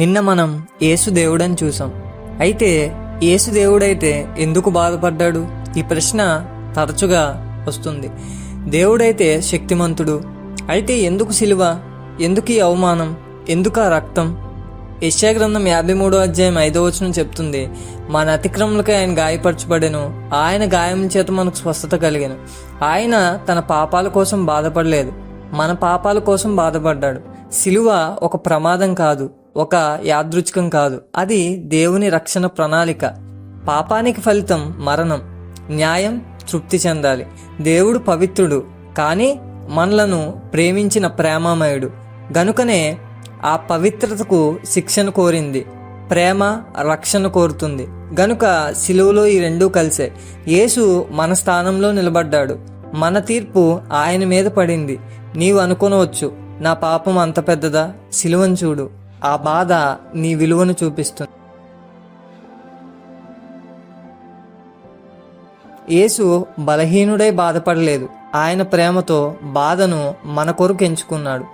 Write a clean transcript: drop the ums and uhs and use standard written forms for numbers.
నిన్న మనం యేసు దేవుడని చూసాం. అయితే యేసు దేవుడైతే ఎందుకు బాధపడ్డాడు? ఈ ప్రశ్న తరచుగా వస్తుంది. దేవుడైతే శక్తిమంతుడు, అయితే ఎందుకు సిలువ? ఎందుకు ఈ అవమానం? ఎందుకు ఆ రక్తం? యెషయా గ్రంథం 53వ అధ్యాయం 5వ వచనం చెప్తుంది, మన అతిక్రమలకై ఆయన గాయపరచబడెను, ఆయన గాయముల చేత మనకు స్వస్థత కలిగెను. ఆయన తన పాపాల కోసం బాధపడలేదు, మన పాపాల కోసం బాధపడ్డాడు. సిలువ ఒక ప్రమాదం కాదు, ఒక యాదృచ్ఛికం కాదు, అది దేవుని రక్షణ ప్రణాళిక. పాపానికి ఫలితం మరణం, న్యాయం తృప్తి చెందాలి. దేవుడు పవిత్రుడు, కానీ మనలను ప్రేమించిన ప్రేమామయుడు గనుకనే ఆ పవిత్రతకు శిక్షను కోరింది. ప్రేమ రక్షణ కోరుతుంది గనుక సిలువలో ఈ రెండూ కలిసే. యేసు మన స్థానంలో నిలబడ్డాడు, మన తీర్పు ఆయన మీద పడింది. నీవు అనుకోనవచ్చు, నా పాపం అంత పెద్దదా? సిలువను చూడు, ఆ బాధ నీ విలువను చూపిస్తుంది. యేసు బలహీనుడై బాధపడలేదు, ఆయన ప్రేమతో బాధను మన కొరకు ఎంచుకున్నాడు.